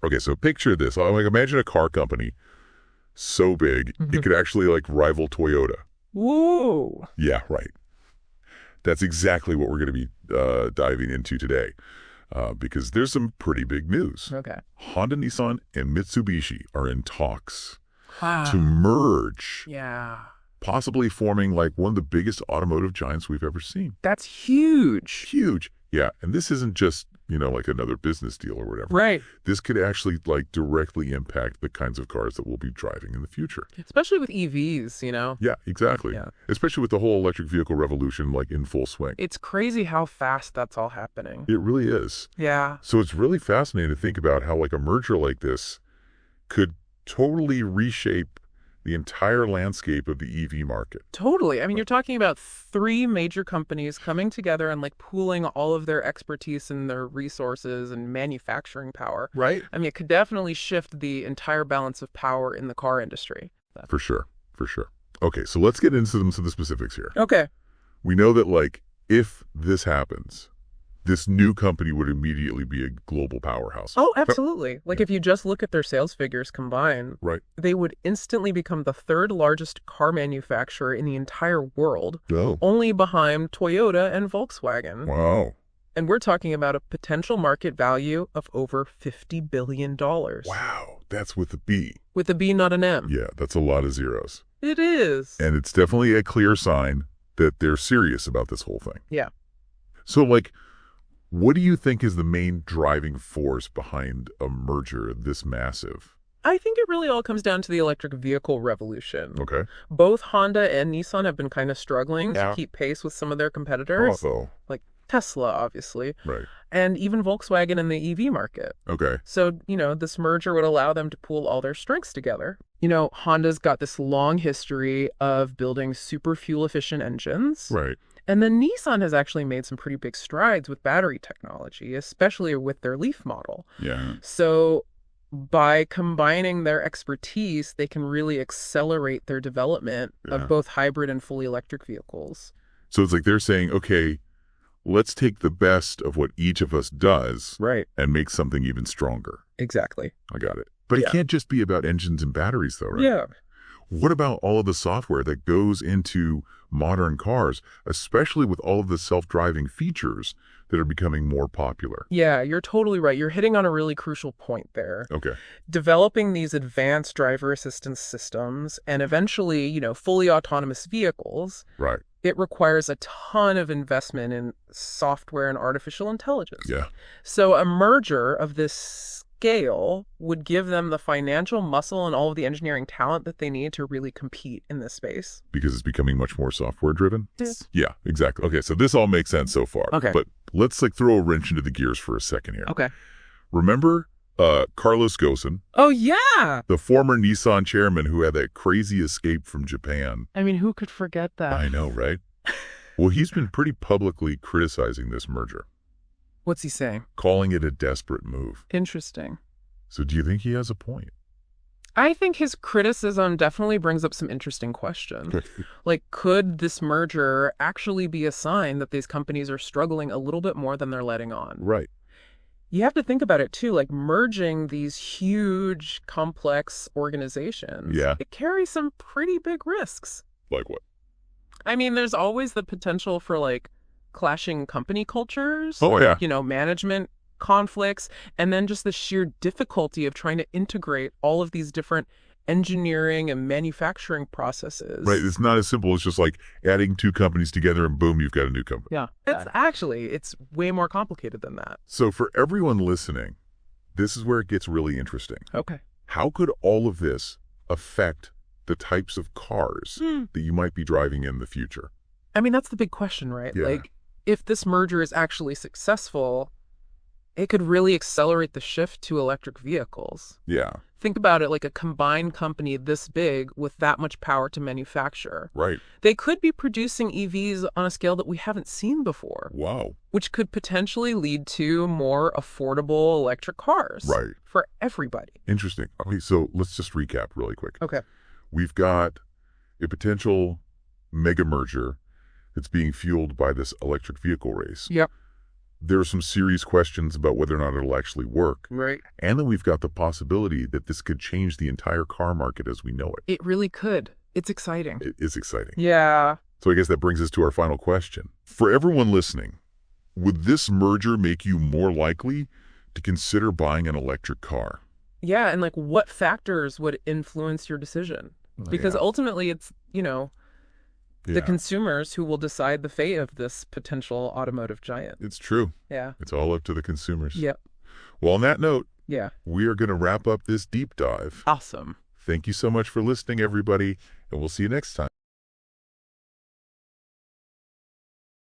Okay, so picture this. Like, imagine a car company so big, it could actually, like, rival Toyota. Whoa. Yeah, right. That's exactly what we're going to be diving into today, because there's some pretty big news. Okay. Honda, Nissan, and Mitsubishi are in talks to Wow. merge, Yeah. possibly forming, like, one of the biggest automotive giants we've ever seen. That's huge. Huge. Yeah, and this isn't just, like another business deal or whatever. Right. This could actually, like, directly impact the kinds of cars that we'll be driving in the future. Especially with EVs. Yeah, exactly. Yeah. Especially with the whole electric vehicle revolution, like, in full swing. It's crazy how fast that's all happening. It really is. Yeah. So it's really fascinating to think about how, like, a merger like this could totally reshape the entire landscape of the EV market. Totally. I mean, you're talking about three major companies coming together and like pooling all of their expertise and their resources and manufacturing power. Right? I mean, it could definitely shift the entire balance of power in the car industry. For sure. For sure. Okay, so let's get into some of the specifics here. Okay. We know that, like, if this happens, this new company would immediately be a global powerhouse. Oh, absolutely. Like if you just look at their sales figures combined, Right. they would instantly become the third largest car manufacturer in the entire world, Oh. only behind Toyota and Volkswagen. Wow. And we're talking about a potential market value of over $50 billion. Wow. That's with a B. With a B, not an M. Yeah, that's a lot of zeros. It is. And it's definitely a clear sign that they're serious about this whole thing. Yeah. So, like, what do you think is the main driving force behind a merger this massive? I think it really all comes down to the electric vehicle revolution. Okay. Both Honda and Nissan have been kind of struggling Yeah. to keep pace with some of their competitors, Also. like Tesla, obviously, Right. and even Volkswagen in the EV market. Okay. So, this merger would allow them to pool all their strengths together. Honda's got this long history of building super fuel-efficient engines. Right. And then Nissan has actually made some pretty big strides with battery technology, especially with their Leaf model. Yeah. So by combining their expertise, they can really accelerate their development Yeah. of both hybrid and fully electric vehicles. So it's like they're saying, okay, let's take the best of what each of us does Right. and make something even stronger. Exactly. I got it. But it Yeah. can't just be about engines and batteries, though, right? Yeah. What about all of the software that goes into modern cars, especially with all of the self-driving features that are becoming more popular? Yeah, you're totally right. You're hitting on a really crucial point there. Okay. Developing these advanced driver assistance systems and eventually, fully autonomous vehicles, Right. it requires a ton of investment in software and artificial intelligence. Yeah. So a merger of this scale would give them the financial muscle and all of the engineering talent that they need to really compete in this space. Because it's becoming much more software-driven? Yes. Yeah, exactly. Okay, so this all makes sense so far. Okay. But let's, like, throw a wrench into the gears for a second here. Okay. Remember Carlos Ghosn, Oh, yeah. the former Nissan chairman who had that crazy escape from Japan? I mean, who could forget that? I know, right? Well, he's been pretty publicly criticizing this merger, What's he saying? calling it a desperate move. Interesting. So do you think he has a point? I think his criticism definitely brings up some interesting questions. Like, could this merger actually be a sign that these companies are struggling a little bit more than they're letting on? Right. You have to think about it, too. Like, merging these huge, complex organizations, Yeah. it carries some pretty big risks. Like what? I mean, there's always the potential for, like, clashing company cultures. Oh, yeah. Management conflicts, and then just the sheer difficulty of trying to integrate all of these different engineering and manufacturing processes. Right. It's not as simple as just like adding two companies together and boom, you've got a new company. Yeah. It's way more complicated than that. So for everyone listening, this is where it gets really interesting. Okay. How could all of this affect the types of cars that you might be driving in the future? I mean, that's the big question, right? Yeah. Like, if this merger is actually successful, it could really accelerate the shift to electric vehicles. Yeah. Think about it like a combined company this big with that much power to manufacture. Right. They could be producing EVs on a scale that we haven't seen before, Wow. which could potentially lead to more affordable electric cars. Right. For everybody. Interesting. Okay, so let's just recap really quick. Okay. We've got a potential mega merger that's being fueled by this electric vehicle race. Yep. there are some serious questions about whether or not it'll actually work. Right. And then we've got the possibility that this could change the entire car market as we know it. It really could. It's exciting. It is exciting. Yeah. So I guess that brings us to our final question. For everyone listening, would this merger make you more likely to consider buying an electric car? Yeah, and like what factors would influence your decision? Because ultimately it's, the consumers who will decide the fate of this potential automotive giant. It's true. Yeah. It's all up to the consumers. Yep. Well, on that note, Yeah. we are going to wrap up this deep dive. Awesome. Thank you so much for listening, everybody, and we'll see you next time.